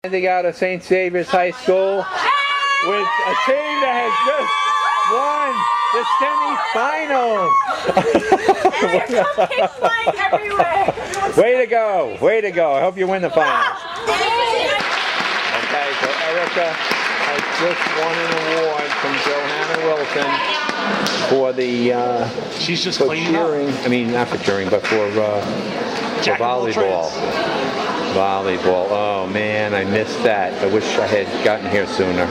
Standing out of St. Saviour's High School with a team that has just won the semifinals. Way to go, way to go. I hope you win the finals. Okay, so Erica has just won an award from Johanna Wilson for the she's just cleaning cheering. I mean, not for cheering, but for volleyball. Volleyball. Oh man, I missed that. I wish I had gotten here sooner.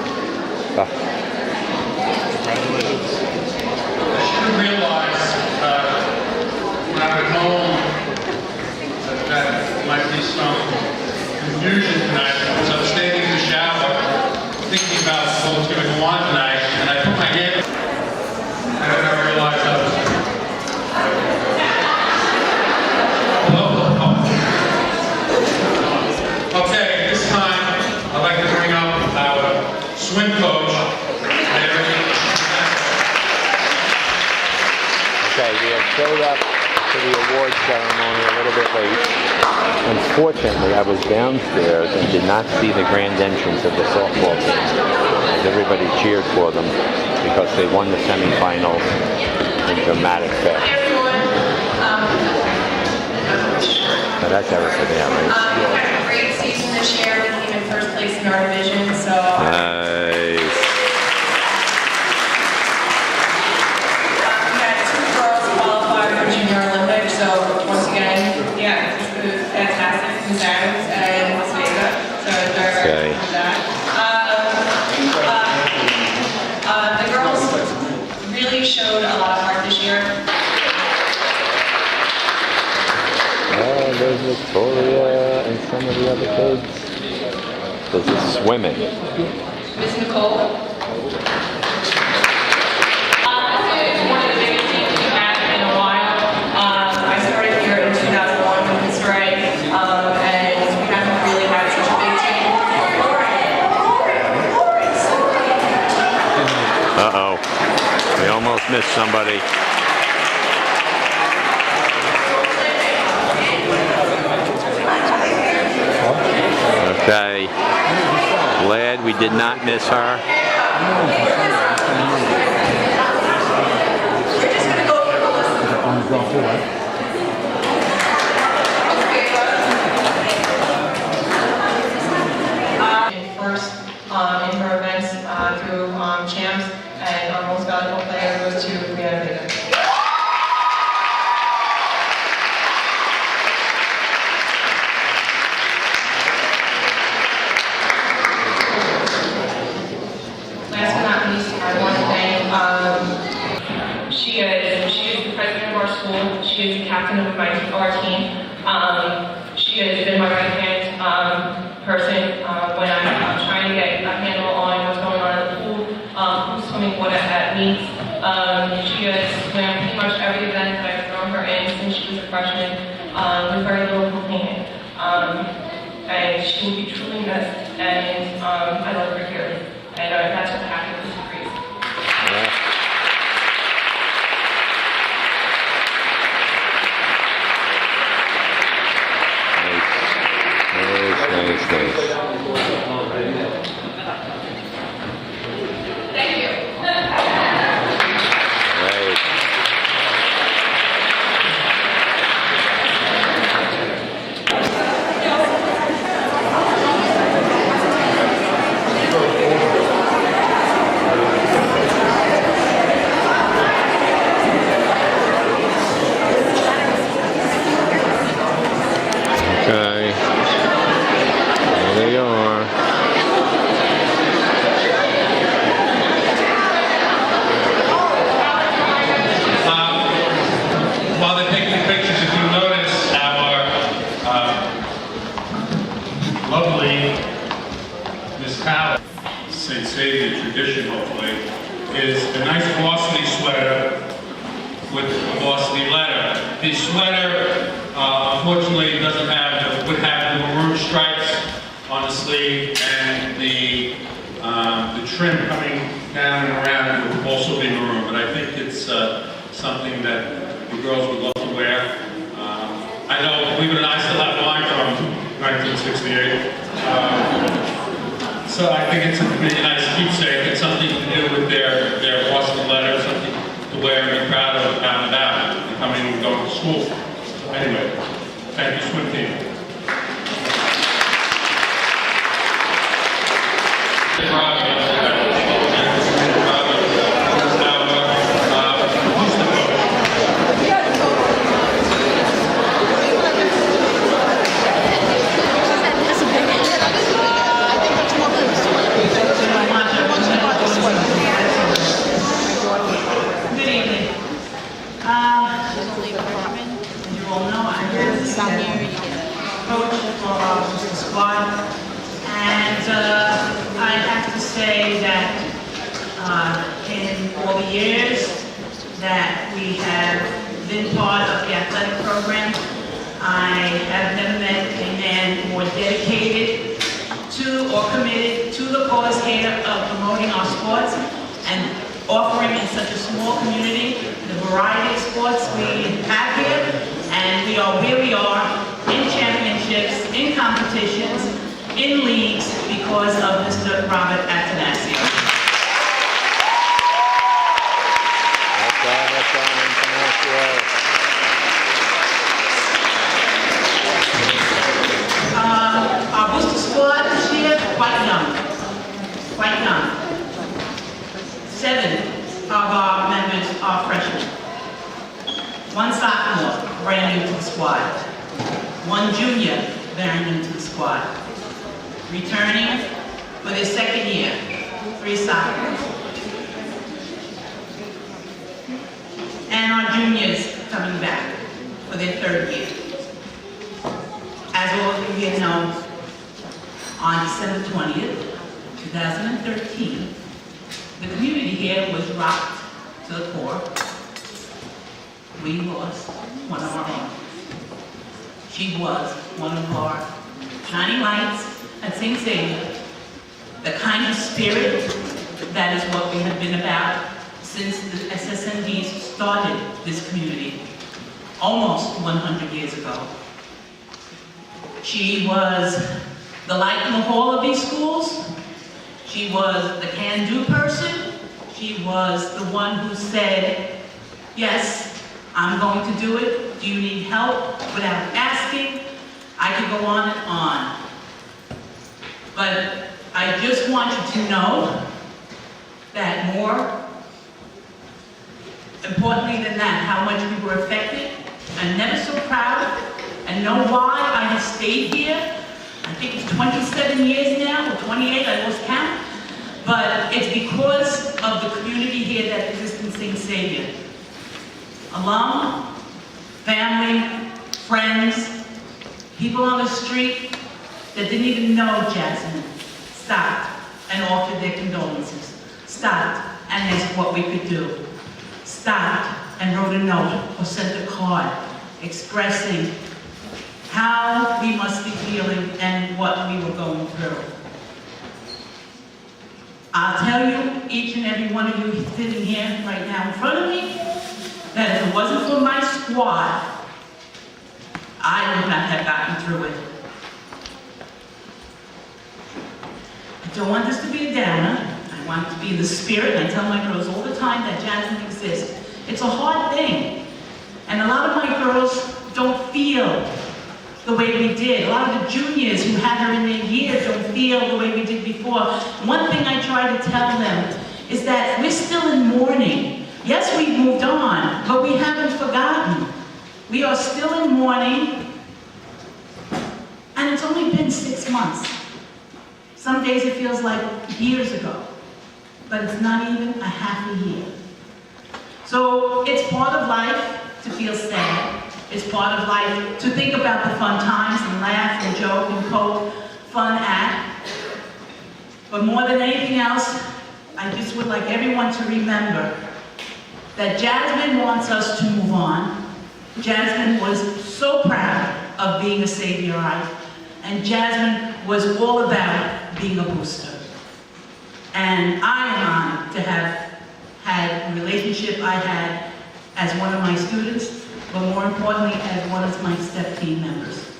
Congratulations. I should realize when I'm at home that might be some confusion tonight because I'm standing in the shower thinking about what's going to go on tonight, and I put my hand and I never realized I was. Okay, this time I'd like to bring up our swim coach. Okay, we have showed up to the award ceremony a little bit late. Unfortunately, I was downstairs and did not see the grand entrance of the softball team, as everybody cheered for them because they won the semifinals in dramatic fashion. Now that's Erica there, right? We had a great season this year. We came in first place in our division, so. Nice. We had 2 girls qualify for Junior Olympics, so once again, yeah, it was fantastic. Concerns and Las Vegas, so they're very happy with that. The girls really showed a lot of heart this year. Oh, there's Victoria and some of the other kids. This is swimming. Miss Nicole. This is one of the biggest teams we've had in a while. I started here in 2001 with Miss Ray, and we haven't really had such a big team. Uh-oh. We almost missed somebody. Okay. Glad we did not miss her. First in her events through champs, and our most valuable player goes to Brianna Bigger. Last but not least, I want to thank, she is the president of our school, she is the captain of our team, she has been my right-hand person when I'm trying to get a handle on what's going on in the pool, who's swimming what at meets. She has swam pretty much every event that I've thrown her in since she was a freshman with very little complaining. And she will be truly missed, and I love her dearly. And that's what happened with the freeze. Nice. Thank you. Right. Okay. There they are. While they're taking pictures, if you notice, our lovely Miss Powell, St. Saviour tradition, hopefully, is a nice varsity sweater with a varsity letter. The sweater, unfortunately, would have the maroon stripes on the sleeve, and the trim coming down and around it would also be maroon. But I think it's something that the girls would love to wear. I know, believe it or not, I still have mine from 1968. So I think it's a really nice keepsake. It's something to do with their Boston letter, something to wear and be proud of and about and coming and going to school. So anyway, thank you, swim team. Coach for our squad, and I have to say that in all the years that we have been part of the athletic program, I have never met a man more dedicated to or committed to the cause here of promoting our sports and offering in such a small community the variety of sports we have here, and we are where we are in championships, in competitions, in leagues because of Mr. Robert Atanasio. Our booster squad this year, quite young. 7 of our members are freshmen. 1 sophomore, brand new to the squad. 1 junior, very new to the squad. Returning for their 2nd year, 3 sophomores. And our juniors coming back for their 3rd year. As all of you here know, on December 20th, 2013, the community here was rocked to the core. We lost one of our own. She was one of our shining lights at St. Saviour, the kind of spirit that is what we have been about since the SSNDs started this community almost 100 years ago. She was the light in the hall of these schools. She was the can-do person. She was the one who said, yes, I'm going to do it. Do you need help? Without asking. I could go on and on. But I just want you to know that more importantly than that, how much we were affected. I'm never so proud and know why I have stayed here. I think it's 27 years now, or 28, I lost count. But it's because of the community here that exists in St. Saviour. Alum, family, friends, people on the street that didn't even know Jasmine stopped and offered their condolences. Stopped and asked what we could do. Stopped and wrote a note or sent a card expressing how we must be feeling and what we were going through. I'll tell you, each and every one of you sitting here right now in front of me, that if it wasn't for my squad, I would not have gotten through it. I don't want this to be a downer. I want it to be the spirit. I tell my girls all the time that Jasmine exists. It's a hard thing. And a lot of my girls don't feel the way we did. A lot of the juniors who had her in their years don't feel the way we did before. One thing I try to tell them is that we're still in mourning. Yes, we've moved on, but we haven't forgotten. We are still in mourning, and it's only been 6 months. Some days it feels like years ago, but it's not even a half a year. So it's part of life to feel sad. It's part of life to think about the fun times and laugh and joke and poke fun at. But more than anything else, I just would like everyone to remember that Jasmine wants us to move on. Jasmine was so proud of being a Saviourite, and Jasmine was all about being a booster. And I am honored to have had the relationship I had as one of my students, but more importantly, as one of my step team members.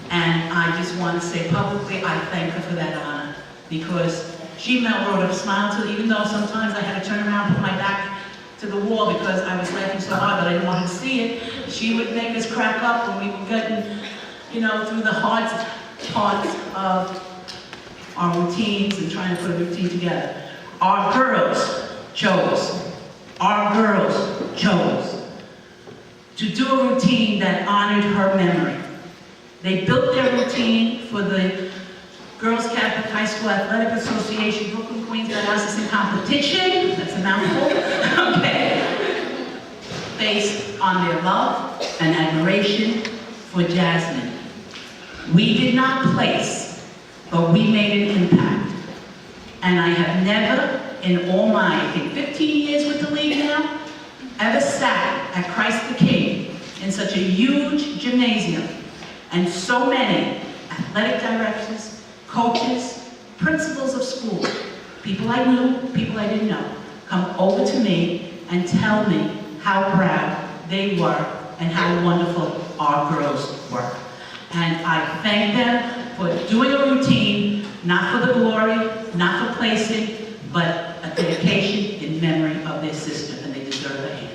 And I just want to say publicly, I thank her for that honor, because she wrote a smile to, even though sometimes I had to turn around and put my back to the wall because I was laughing so hard that I didn't want her to see it. She would make us crack up when we were getting, through the hard parts of our routines and trying to put a routine together. Our girls chose to do a routine that honored her memory. They built their routine for the Girls Catholic High School Athletic Association Brooklyn Queens Diocese in competition. That's a mouthful. Okay. Based on their love and admiration for Jasmine. We did not place, but we made an impact. And I have never, in all my, I think, 15 years with the league now, ever sat at Christ the King in such a huge gymnasium and so many athletic directors, coaches, principals of school, people I knew, people I didn't know, come over to me and tell me how proud they were and how wonderful our girls were. And I thank them for doing a routine, not for the glory, not for placing, but a dedication in memory of their sister, and they deserve a hand.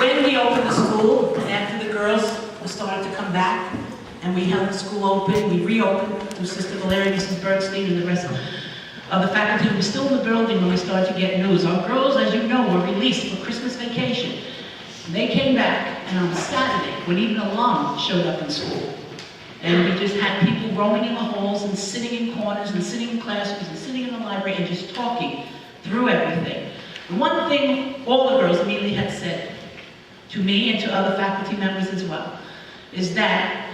When we opened the school, and after the girls started to come back, and we held the school open, we reopened through Sister Valeria, Mrs. Bernstein, and the rest of the faculty were still in the building when we started to get news. Our girls, as you know, were released for Christmas vacation. They came back, and on Saturday, when even alum showed up in school, and we just had people roaming in the halls and sitting in corners and sitting in classrooms and sitting in the library and just talking through everything. The one thing all the girls immediately had said to me and to other faculty members as well is that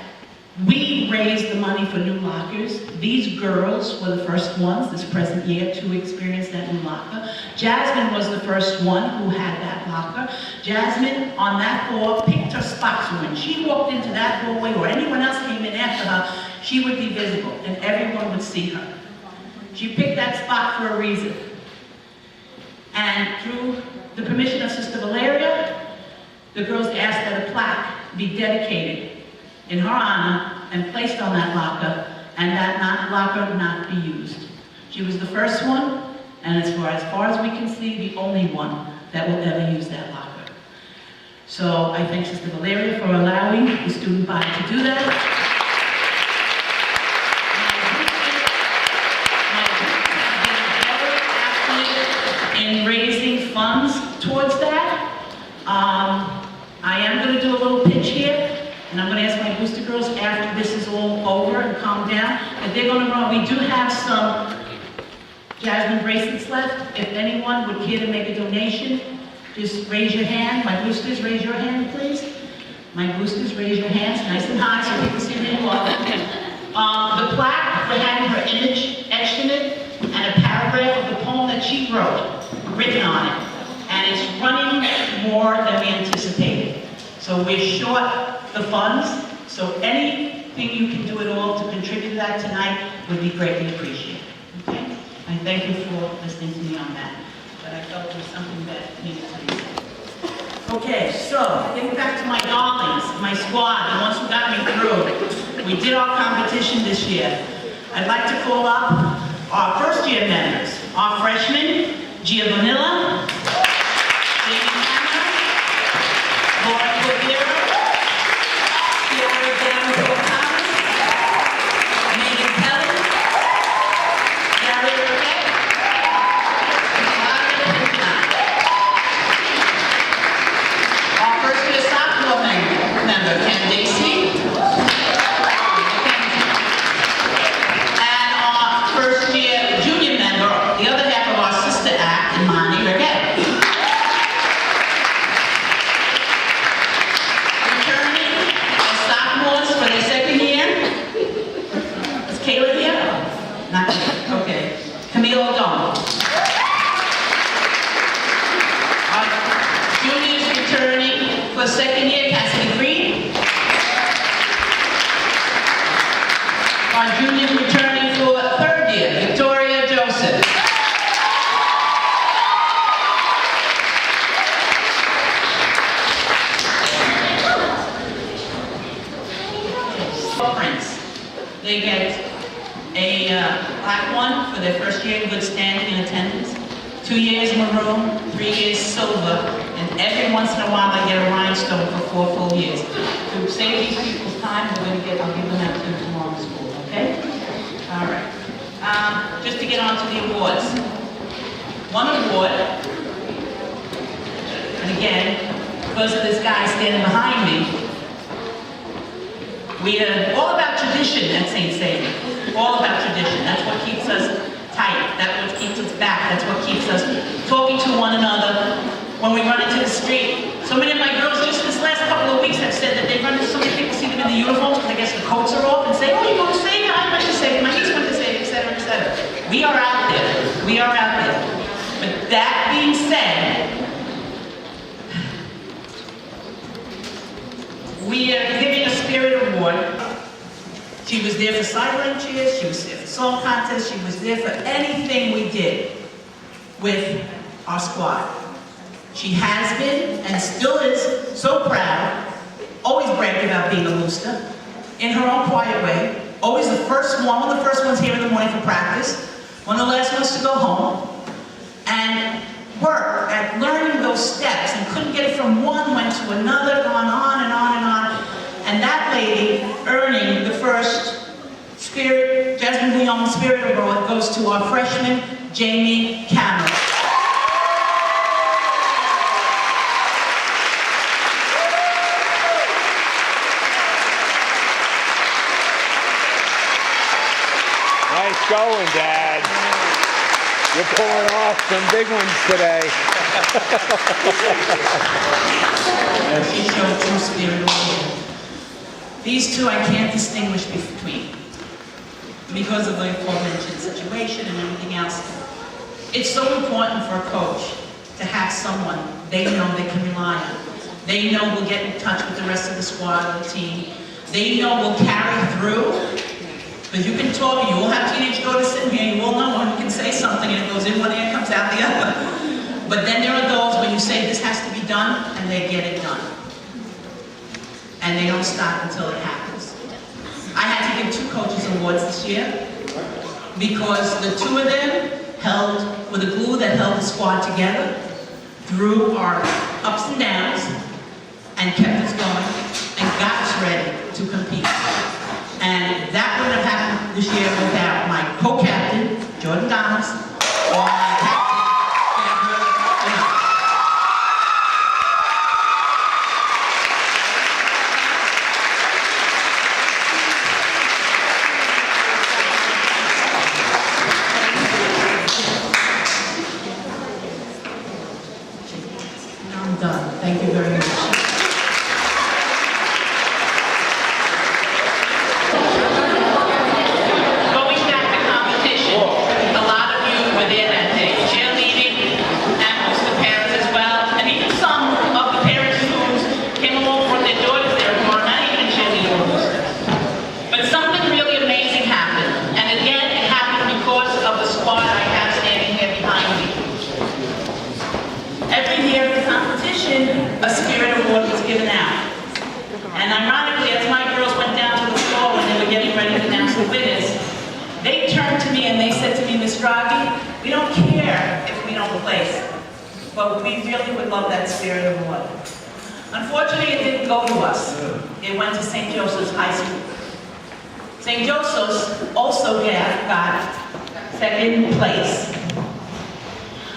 we raised the money for new lockers. These girls were the first ones this present year to experience that new locker. Jasmine was the first one who had that locker. Jasmine, on that floor, picked her spot. So when she walked into that doorway or anyone else came in after her, she would be visible and everyone would see her. She picked that spot for a reason. And through the permission of Sister Valeria, the girls asked that a plaque be dedicated in her honor and placed on that locker, and that locker not be used. She was the first one, and as far as we can see, the only one that will ever use that locker. So I thank Sister Valeria for allowing the student body to do that. In raising funds towards that. I am going to do a little pitch here, and I'm going to ask my booster girls after this is all over and calm down, that they're going to run. We do have some Jasmine bracelets left. If anyone would care to make a donation, just raise your hand. My boosters, raise your hand, please. My boosters, raise your hands nice and high so people see who you are. The plaque for having her image etched in it and a paragraph of the poem that she wrote written on it. And it's running more than we anticipated. So we're short the funds, so anything you can do at all to contribute to that tonight would be greatly appreciated. Okay? I thank you for listening to me on that. But I felt there was something that needed to be said. Okay, so getting back to my darlings, my squad, the ones who got me through. We did our competition this year. I'd like to call up our first year members, our freshmen, Gia Vanilla, Jamie Hammer, Laura Cordero, Sierra Gamma Thomas, Megan Kelly, Gary Burkett, our first year sophomore member, Ken Dacey, and our first year junior member, the other half of our sister act, Imani Burkett. Camille O'Donnell. Our juniors returning for second year, Cassidy Green. Our juniors returning for third year, Victoria Joseph. they get a black one for their first year in good standing and attendance, 2 years maroon, 3 years silver, and every once in a while they get a rhinestone for 4 full years. To save these people's time, I'll give them out to tomorrow in school, okay? All right. Just to get on to the awards. One award, and again, because of this guy standing behind me, we are all about tradition at St. Saviour. All about tradition. That's what keeps us tight. That's what keeps us back. That's what keeps us talking to one another when we run into the street. So many of my girls just this last couple of weeks have said that they run into so many people, see them in the uniforms, because I guess the coats are off, and say, oh, you go to Saviour, I went to Saviour, my niece went to Saviour, etc., etc. We are out there. We are out there. But that being said, we are giving a Spirit Award. She was there for silent cheers, she was there for song contests, she was there for anything we did with our squad. She has been, and still is, so proud, always bragging about being a Looster, in her own quiet way, always the first one of the first ones here in the morning for practice, one of the last ones to go home, and worked at learning those steps, and couldn't get it from one, went to another, gone on and on and on. And that lady earning the first Jasmine Bouillon Spirit Award goes to our freshman, Jamie Cameron. Nice going, Dad. You're pulling off some big ones today. She showed true spirit award. These two I can't distinguish between because of the aforementioned situation and everything else. It's so important for a coach to have someone they know they can rely on. They know will get in touch with the rest of the squad or the team. They know will carry through. Because you can talk, you all have teenage daughters sitting here, you all know when you can say something and it goes in one ear and comes out the other. But then there are those when you say this has to be done, and they get it done. And they don't stop until it happens. I had to give 2 coaches awards this year because the 2 of them held with a glue that held the squad together through our ups and downs and kept us going and got us ready to compete. And that wouldn't have happened this year without my co-captain, Jordan Donnells, or my captain, I'm done. Thank you very much. Going back to competition, a lot of you were there that day, cheerleading, and most of the parents as well, and even some of the parents who came along from their daughters there who are not even cheerleading or boosters. But something really amazing happened, and again, it happened because of the squad I have standing here behind me. Every year at the competition, a Spirit Award was given out. And ironically, as my girls went down to the floor when they were getting ready to announce the winners, they turned to me and they said to me, Ms. Draghi, we don't care if we don't place, but we really would love that Spirit Award. Unfortunately, it didn't go to us. It went to St. Joseph's High School. St. Joseph's also got second place.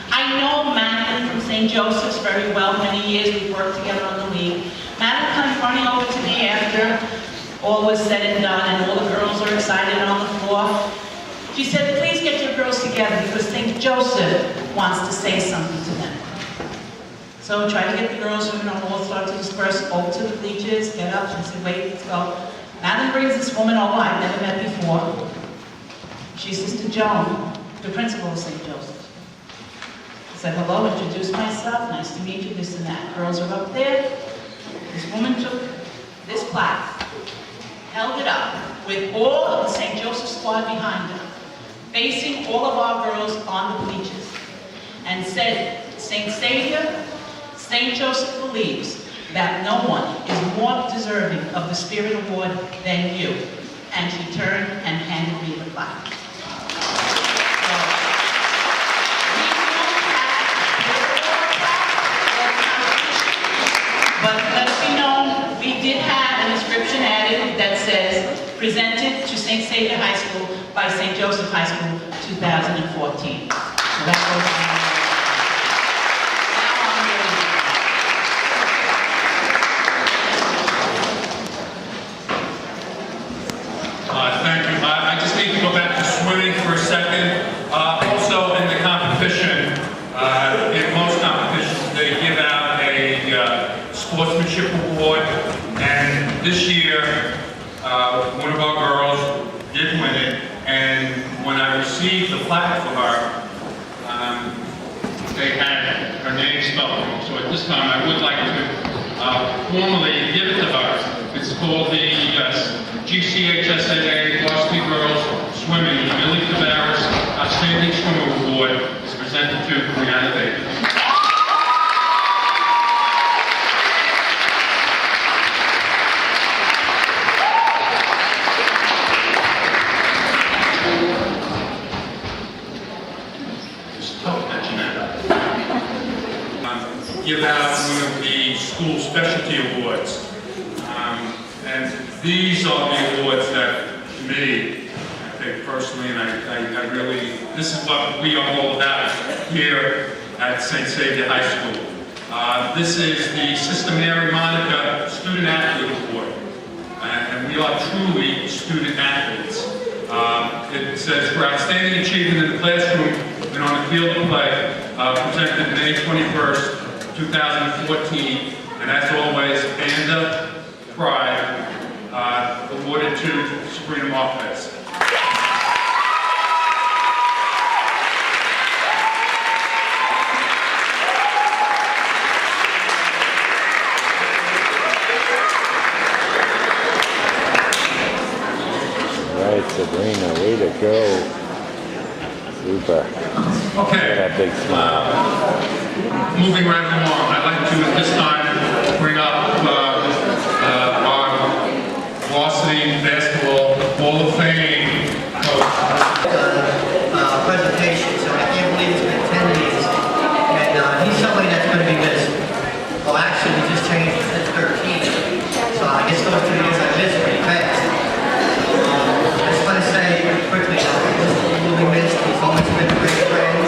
I know Madeline from St. Joseph's very well. Many years we've worked together on the league. Madeline comes running over to me after all was said and done and all the girls are excited on the floor. She said, please get your girls together because St. Joseph wants to say something to them. So try to get the girls who all start to disperse over to the bleachers, get up. She said, wait, let's go. Madeline brings this woman over I've never met before. She's Sister Joan, the principal of St. Joseph. I said, hello, introduced myself, nice to meet you, this and that. Girls are up there. This woman took this plaque, held it up with all of the St. Joseph squad behind her, facing all of our girls on the bleachers, and said, St. Saviour, St. Joseph believes that no one is more deserving of the Spirit Award than you. and she turned and handed me the plaque. But let it be known, we did have an inscription added that says, presented to St. Saviour High School by St. Joseph High School, 2014. So that goes on. Thank you. I just need to go back to swimming for a second. Also in the competition, in most competitions, they give out a sportsmanship award, and this year, one of our girls did win it, and when I received the plaque for her, they had her name spelled wrong. So at this time, I would like to formally give it to her. It's called the GCHSAA Varsity Girls Swimming Millie Tavares Outstanding Swimmer Award is presented to Brianna Davis. Give out one of the school specialty awards. And these are the awards that, to me, I think personally, and I really, this is what we are all about here at St. Saviour High School. This is the Sister Mary Monica Student Athlete Award. And we are truly student athletes. It says, for outstanding achievement in the classroom and on the field of play, presented May 21st, 2014, and as always, Banda Pride, awarded to Sabrina Marquez. All right, Sabrina, way to go. Super. Okay. That big smile. Moving right along, I'd like to at this time bring up our varsity basketball Hall of Fame coach. Presentation, so I can't believe it's been 10 years. And he's somebody that's going to be missed. Well, actually, we just changed it to 13. So I guess those 2 years I missed pretty fast. I just want to say pretty quickly, he will be missed. He's always been a great friend.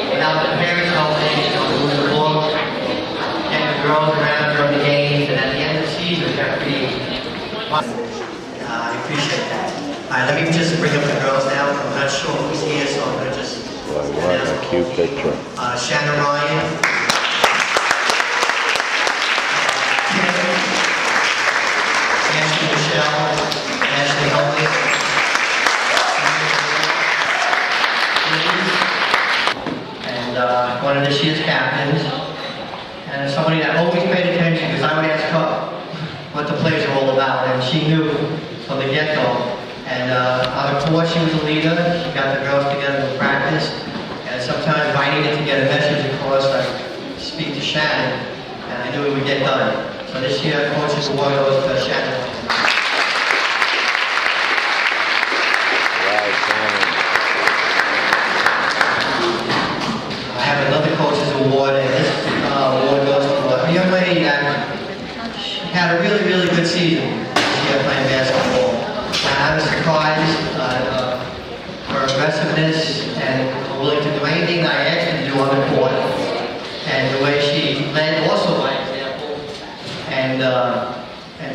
Without the parents helping, we were along, getting the girls around during the games, and at the end of the season, we got pretty. I appreciate that. All right, let me just bring up the girls now. I'm not sure who's here, so I'm going to just... Boy, what a cute picture. Shannon Ryan. Ashley Michelle. Ashley Holly. And one of this year's captains. And somebody that always paid attention, because I would ask her what the plays are all about, and she knew from the get-go. And on the court, she was a leader. She got the girls together to practice. And sometimes if I needed to get a message across, I'd speak to Shannon, and I knew it would get done. So this year, Coach's Award goes to Shannon. Right, Shannon. I have another Coach's Award, and this award goes to a young lady that had a really, really good season this year playing basketball. I was surprised her aggressiveness and willing to do anything that I asked her to do on the court, and the way she led also by example. And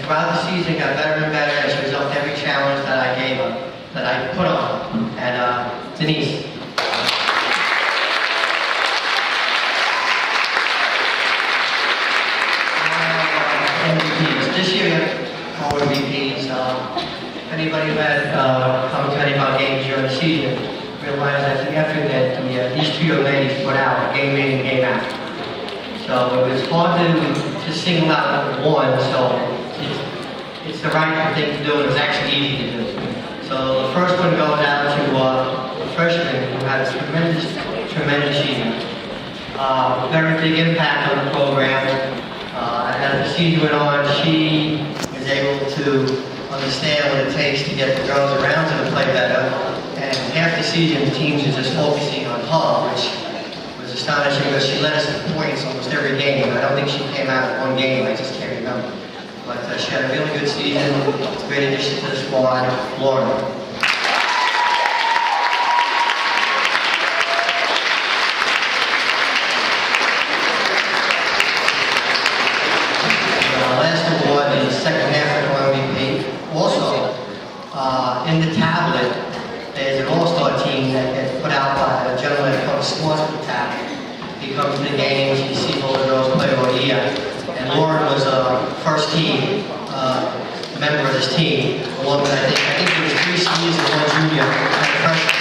throughout the season got better and better, and she was up to every challenge that I gave her, that I put on. And Denise. MVPs. This year we have all MVPs. Anybody who had come to any of our games during the season realize that the effort that these two young ladies put out, game in and game out. So it was hard to single out one, so it's the right thing to do, and it was actually easy to do. So the first one goes out to a freshman who had a tremendous season. Very big impact on the program. As the season went on, she was able to understand what it takes to get the girls around her to play better. And half the season, the teams are just focusing on her, which was astonishing because she led us in points almost every game. I don't think she came out of one game, I just can't remember. But she had a really good season, great addition to the squad, Lauren. Last award is the second half of the MVP. Also, in the tablet, there's an all-star team that gets put out by a gentleman called Sportsman Tab. He comes to the games, he sees all the girls play all year. And Lauren was a first team member of this team, along with, I think there was 3 seniors and 1 junior and a freshman.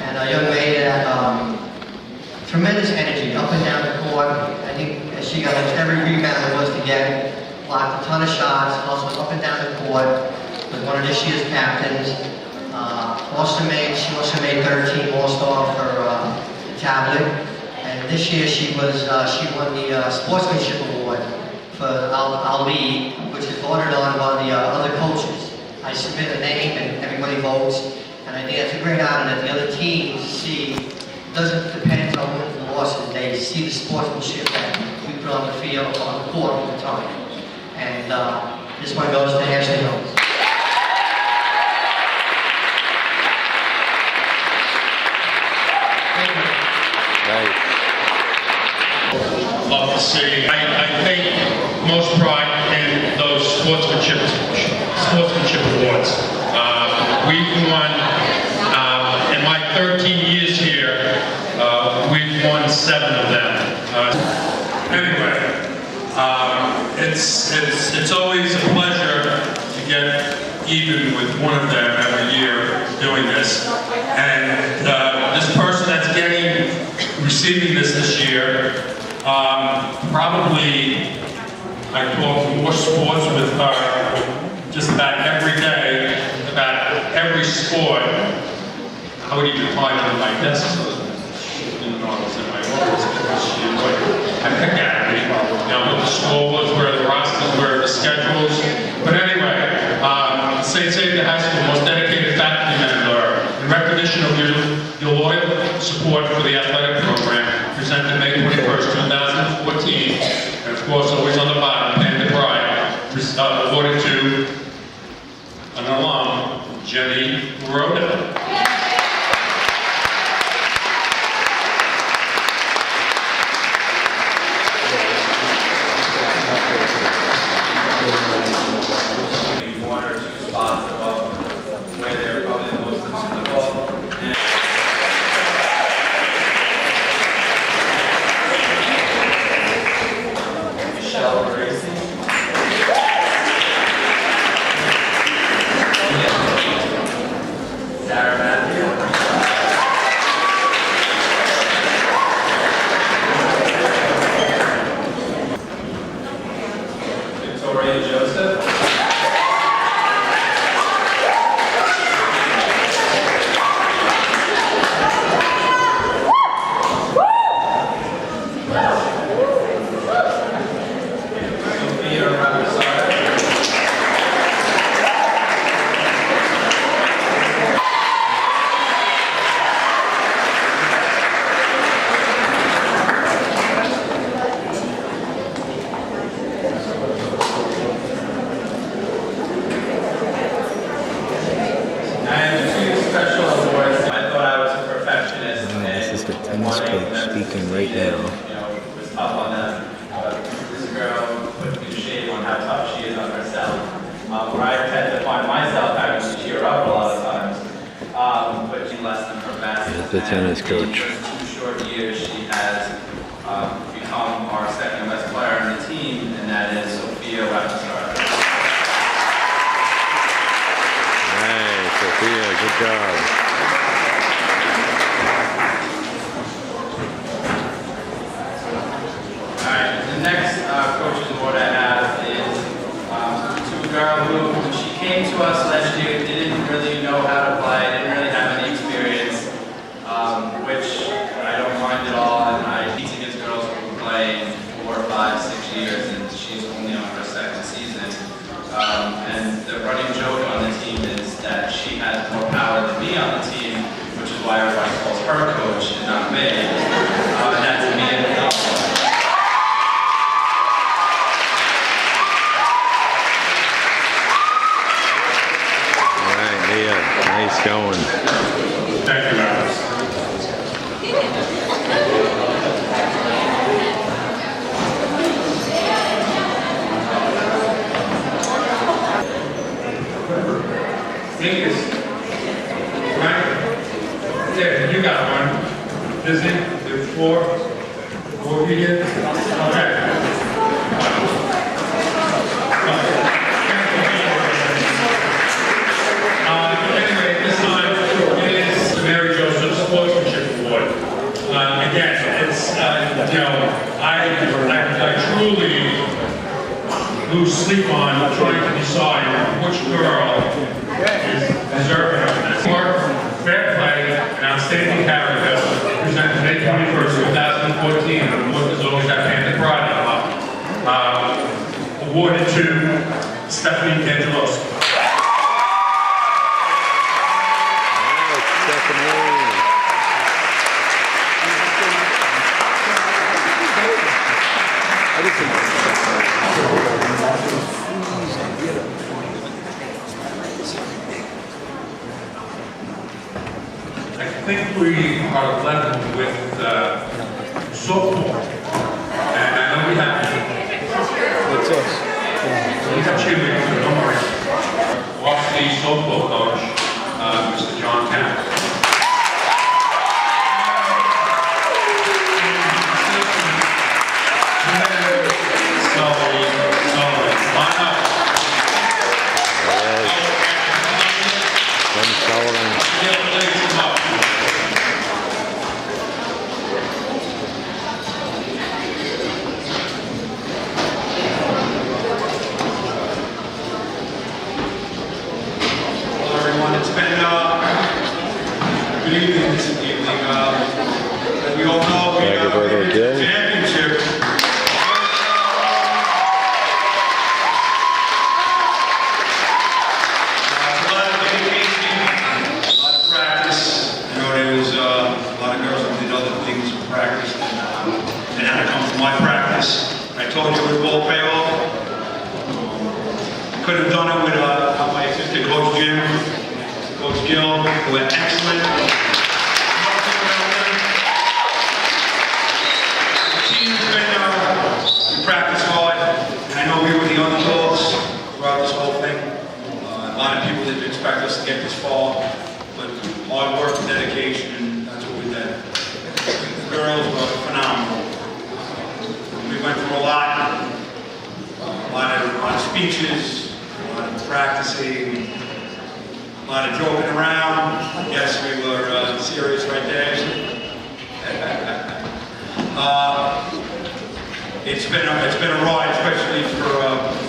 And a young lady that tremendous energy up and down the court. I think she got almost every rebound there was to get, blocked a ton of shots, also up and down the court, was one of this year's captains. She also made 13 All-Star for the tablet. And this year she won the Sportsmanship Award for our league, which is voted on by the other coaches. I submit a name and everybody votes. And I think that's a great honor that the other teams see. It doesn't depend on wins and losses. They see the sportsmanship that we put on the field, on the court all the time. And this one goes to Ashley Hills. Right. Love to see. I take most pride in those sportsmanship awards. We've won, in my 13 years here, we've won 7 of them. Anyway, it's always a pleasure to get even with one of them every year doing this. And this person that's receiving this year, probably I talk more sports with her just about every day, about every sport. I would even find it on my desk, so she didn't know I was in my office because she would pick at me, what the score was, where the rosters were, the schedules. But anyway, St. Saviour High School, most dedicated faculty member, in recognition of your loyal support for the athletic program, presented May 21st, 2014, and of course, always on the bottom, paying the bride, awarded to an alum, Jenny Rhoda. One or 2 spots above where they're probably the most comfortable. Michelle Gracie. Sarah Matthew. Victoria Joseph. Tennis coach speaking right now. It was tough on them, but this girl put new shade on how tough she is on herself. Where I tend to find myself having to cheer up a lot of times, but she less than her best. That's the tennis coach. In 2 short years, she has become our second best player on the team, and that is Sophia Webster. Hey, Sophia, good job. The next coach's award I have is to a girl who, when she came to us last year, didn't really know how to play, didn't really have any experience, which And the running joke on the team is that she has more power than me on the team, which is why everybody calls her coach and not me. And that's me and the All right, Leah, nice going. Thank you, Alex. Think is, right? There, you got one. Is it? There's four? Four of you here? Okay. Anyway, this time it is the Mary Joseph Sportsmanship Award. Again, it's, you know, I truly lose sleep on trying to decide which girl is deserving of this. Work, fair play, and outstanding character presented May 21st, 2014, and the award is always that Panther Pride. Awarded to Stephanie D'Angelosi. I think we are level with softball. And I know we have. What's us? We have cheerleaders, but don't worry. Varsity softball coach, Mr. John Campbell. It's been good evening this evening. As we all know, we made it to the championship. A lot of dedication, a lot of practice. You know, there was a lot of girls who did other things in practice and had to come from my practice. I told you it would all pay off. Could have done it with my assistant coach Jim. Coach Gill, who were excellent. The team's been, we practiced hard, and I know we were the underdogs throughout this whole thing. A lot of people didn't expect us to get this far, but hard work and dedication, and that's what we did. The girls were phenomenal. We went through a lot of speeches, a lot of practicing. A lot of joking around. Yes, we were serious right there. It's been a ride, especially for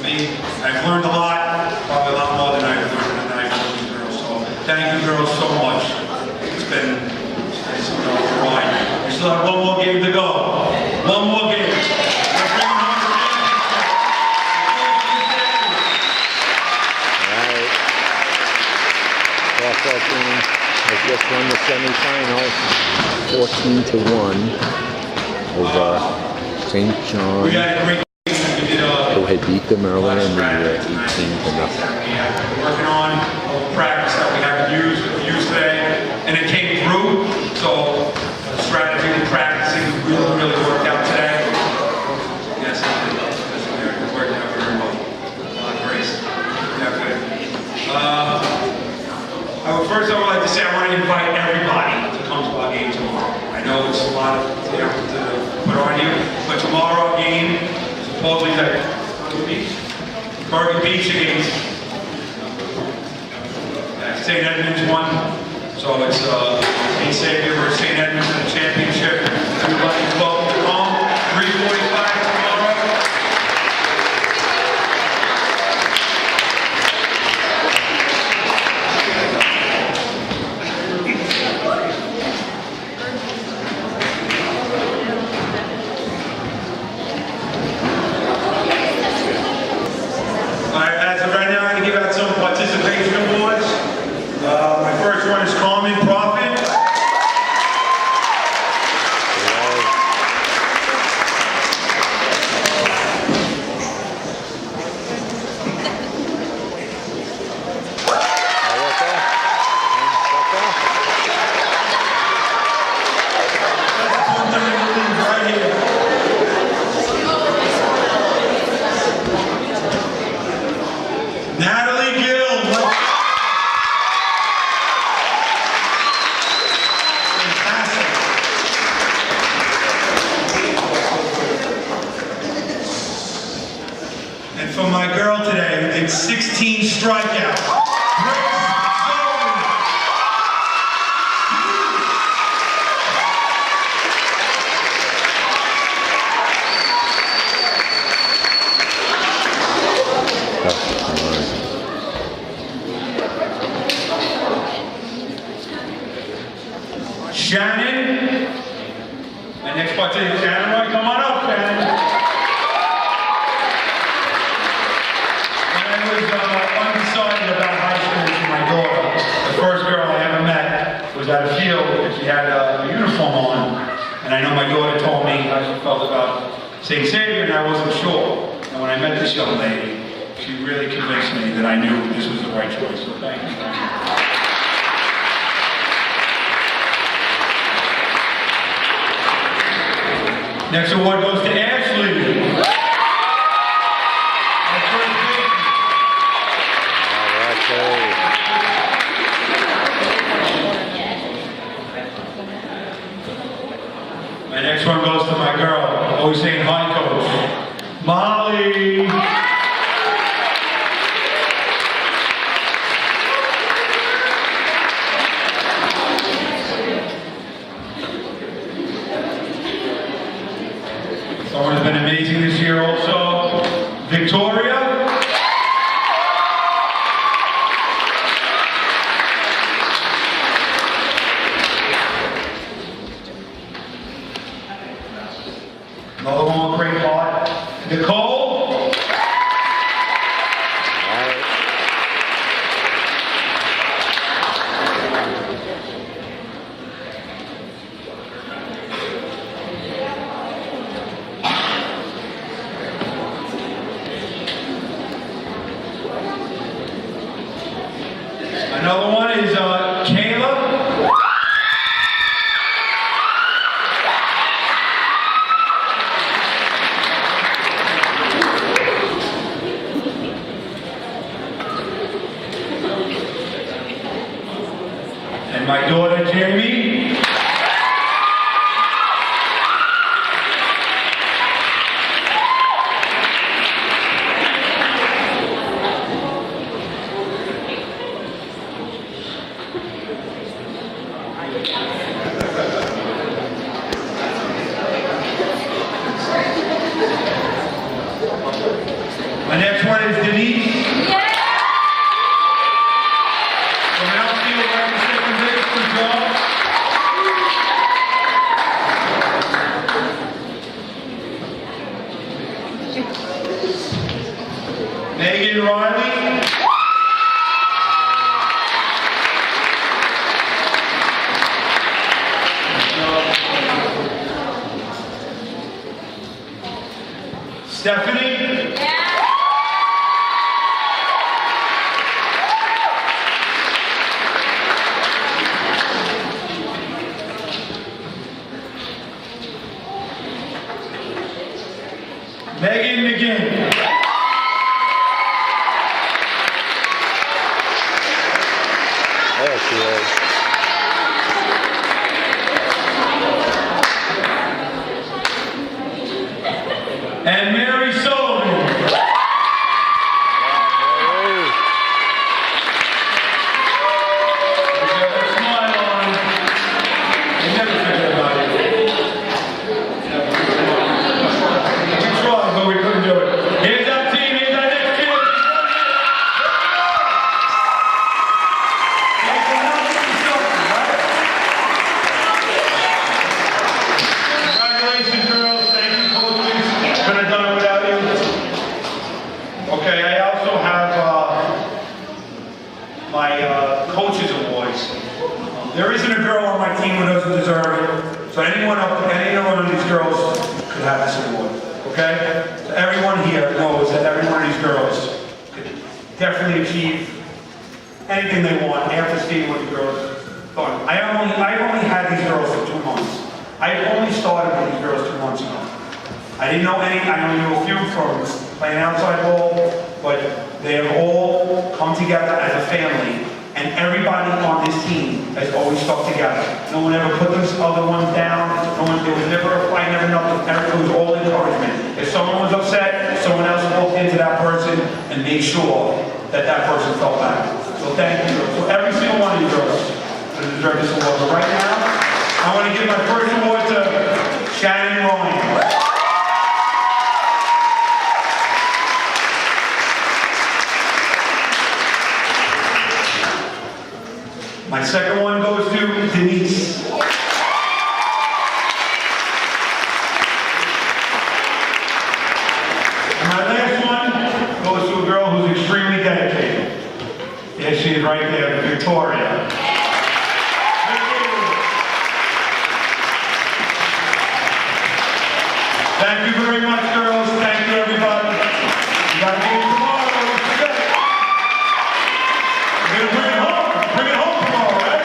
me. I've learned a lot, probably a lot more than I've learned tonight from these girls. So thank you, girls, so much. It's been a ride. We still have one more game to go. One more game. Softball team has just won the semifinals 14-1 over St. John, We had a great game. who had beat them earlier in the year 18-0. We're working on all the practice that we haven't used today, and it came through. So the strategy and practicing really worked out today. Yes, it worked out very well. Grace. Yeah, good. First, I would like to say I want to invite everybody to come to our game tomorrow. I know it's a lot of to put on you, but tomorrow our game is supposedly at Bergen Beach against St. Edmunds won. So it's St. Saviour versus St. Edmunds in the championship. Everybody is welcome to come. 3:45 tomorrow. As of right now, strikeouts. Grace Sullivan. Shannon. And next part is Shannon Roy. Come on up, Shannon. When I was undecided about high school for my daughter, the first girl I ever met was at a field and she had a uniform on. And I know my daughter told me how she felt about St. Saviour, and I wasn't sure. And when I met this young lady, she really convinced me that I knew this was the right choice. So thank you. Thank you. Next award goes to Ashley. My next one goes to my girl, always saying hi, Coach. Molly. Someone who's been amazing this year also, Victoria. Another one with great heart, Nicole. Another one is Kayla. And my daughter Jamie. My next one is Denise. From outfield right to second base, good job. Megan Riley. Stephanie. Megan McGinn. There she is. And Mary Sullivan. Smile on. You never forget about it. We tried, but we couldn't do it. Here's our team. Here's our next team. Congratulations, girls. Thank you, coaches. Couldn't have done it without you. Okay, I also have my coaches awards. There isn't a girl on my team who doesn't deserve it. So any one of these girls could have this award. Okay? So everyone here knows that every one of these girls could definitely achieve anything they want after seeing what the girls thought. I've only had these girls for 2 months. I only started with these girls 2 months ago. I didn't know any, I only knew a few from playing outside ball, but they have all come together as a family, and everybody on this team has always stuck together. No one ever put these other ones down. There was never a fight, never nothing. It was all encouragement. If someone was upset, someone else walked into that person and made sure that that person felt bad. So thank you. So every single one of you girls deserve this award. But right now, I want to give my first award to Shannon Ryan. My second one goes to Denise. And my last one goes to a girl who's extremely dedicated. Yes, she is right there, Victoria. Thank you very much, girls. Thank you, everybody. You gotta be here tomorrow, don't forget. You're gonna bring it home. Bring it home tomorrow, right?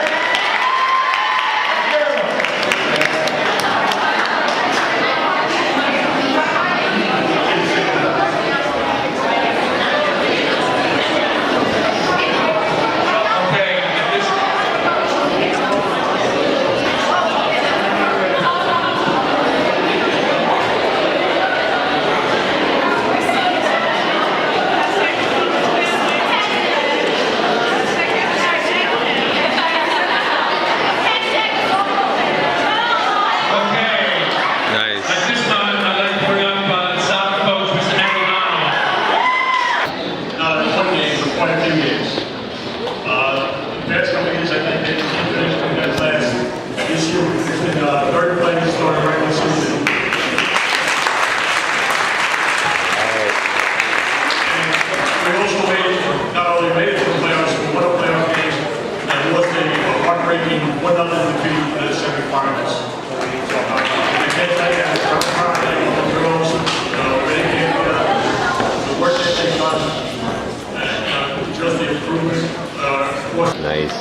Nice.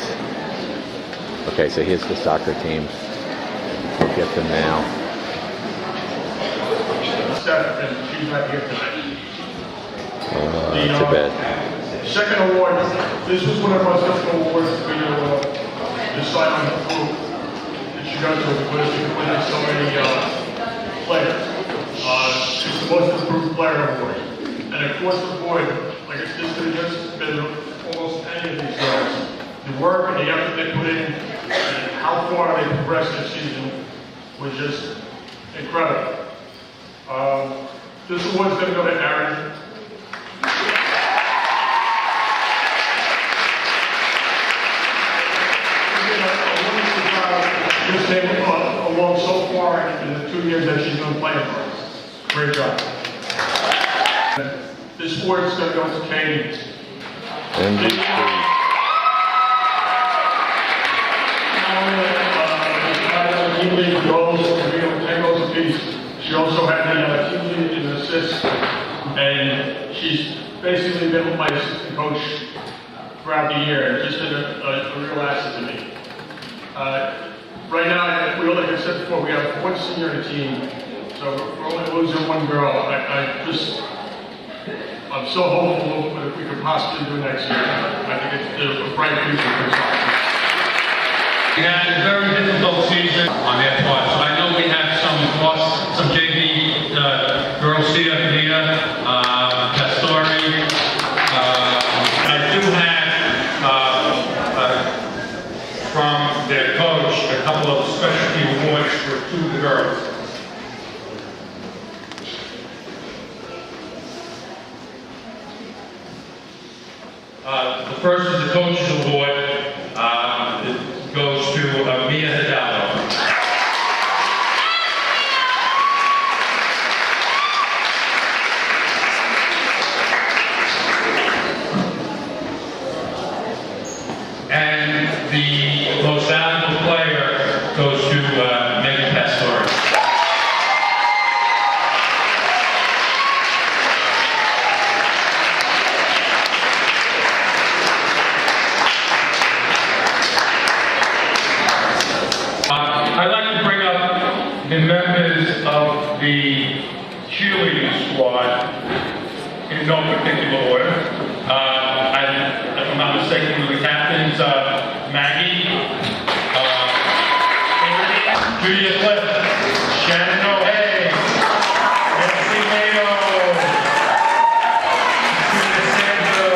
Okay, so here's the soccer team. We'll get them now. She's not here tonight. Too bad. Second award, this was one of our special awards for decide on the group that she got to because she completed so many players. It's the most improved player award. And across the board, like this could have just been almost any of these girls. The work and the effort they put in and how far they progressed this season was just incredible. This award's going to go to Aaron. Just came along so far in the 2 years that she's been playing for us. Great job. This award's going to go to Katie. MVP. She also had the team lead in assists, and she's basically been my assistant coach throughout the year, and just been a real asset to me. Right now, like I said before, we have one senior in the team, so we're only losing one girl. I'm so hopeful of what we could possibly do next year. I think it's a bright future for us. We had a very difficult season on their part, so I know we have some JV girls here, Nia, Pastori. I do have from their coach a couple of specialty awards for two of the girls. The first is the Coach's Award. It goes to Mia Hidalgo. And the most valuable player goes to Megan Pastori. I'd like to bring up the members of the cheerleading squad in no particular order. If I'm not mistaken, the captains, Maggie, Julia Cliff, Shannon O'Hay, Nancy Mayo, Christina Sandro,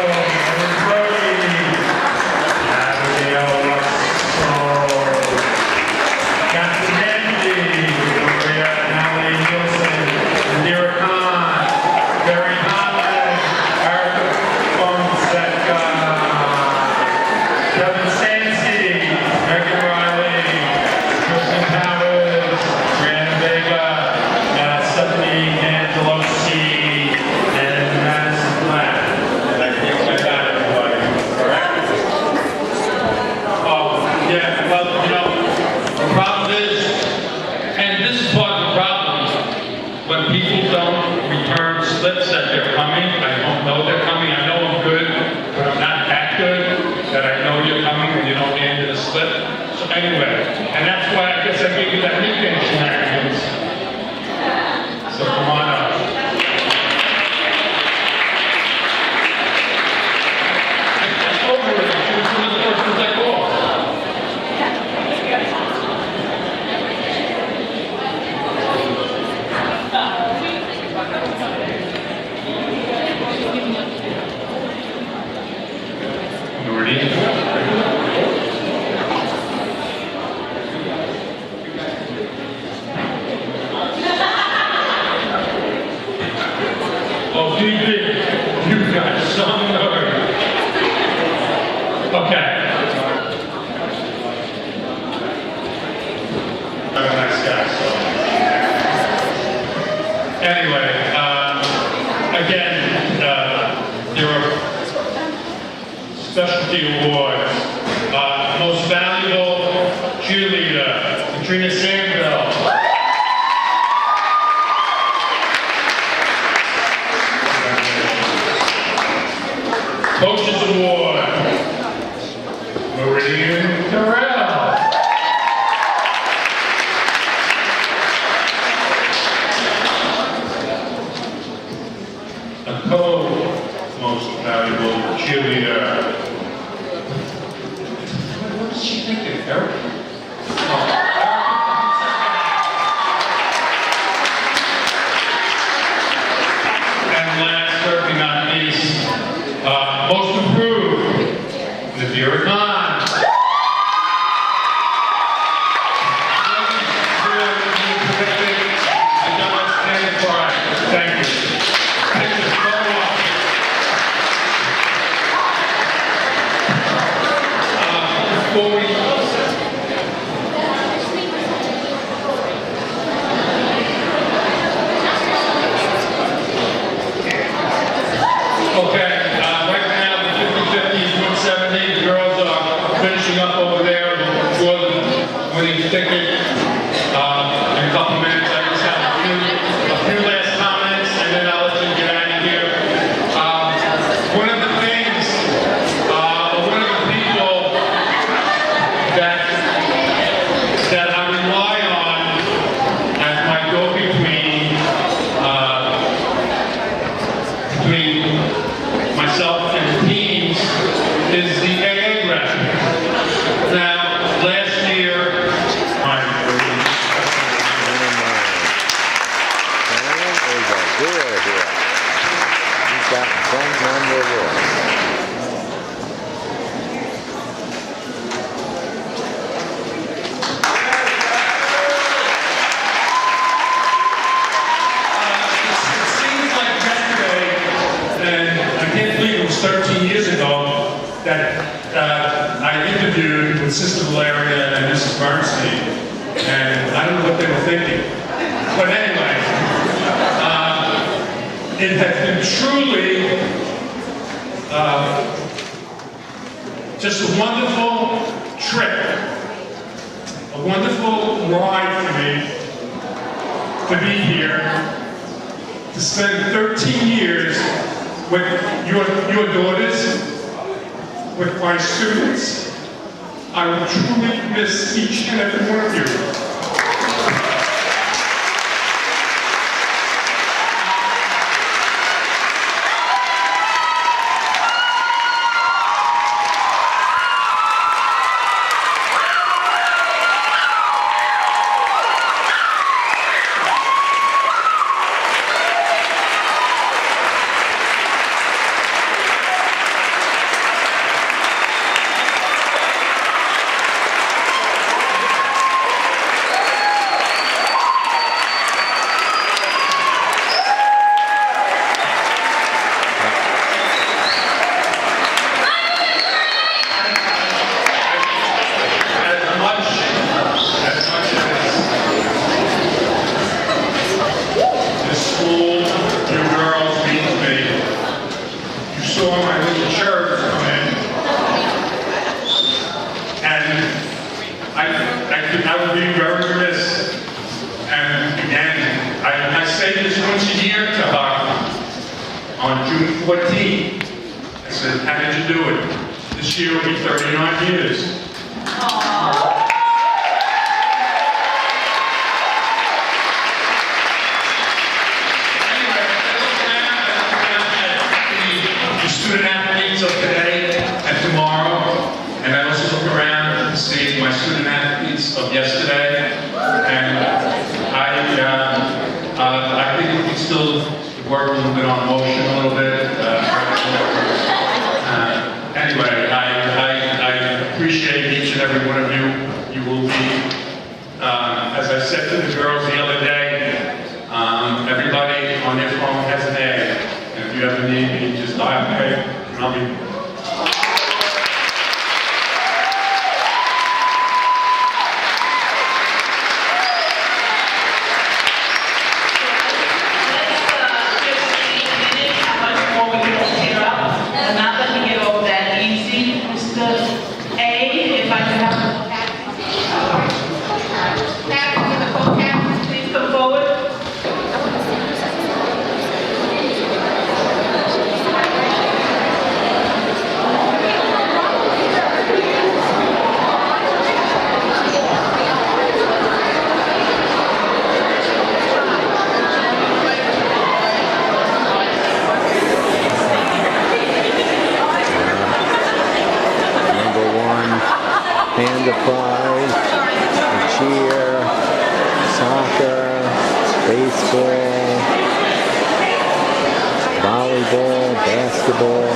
slip. So anyway, and that's why I guess I gave you that nickname, Shenanigans. So come on up. I told her that she was one of the first ones I called. Oh, DB, you got some nerve. Okay. I'm a nice guy, so. Anyway, again, there are specialty awards. Most valuable cheerleader, Katrina Sandville. Coaches Award, Meridian Terrell. A co-most valuable cheerleader. What is she thinking, Eric? And last, certainly not least, most improved, Saviour. Thank you. Thank you so much. Before we finishing up over there for the winning ticket. In a couple minutes, I just have a few last comments, and then I'll let you get out of here. One of the things, one of the people that I rely on as my go-between between myself and the teams is the AA rep. Now, last year, He's got phone number there. it seems like yesterday, and I can't believe it was 13 years ago, that I interviewed with Sister Valeria and Mrs. Bernstein, and I don't know what they were thinking. But anyway, it has been truly just a wonderful trip, a wonderful ride for me to be here, to spend 13 years with your daughters, with my students. I will truly miss each and every one of you. I would be very remiss, and again, I say this once a year to her on June 14th. I said, how did you do it? This year will be 39 years. Anyway, the student athletes of today and tomorrow, and I also look around and see my student athletes of yesterday, and I think we can still work a little bit on emotion a little bit. Anyway, I appreciate each and every one of you. You will be, as I said to the girls the other day, everybody on their phone has an A. And if you ever need me, just dial A, and I'll be. Panda prize, cheer, soccer, baseball, volleyball, basketball,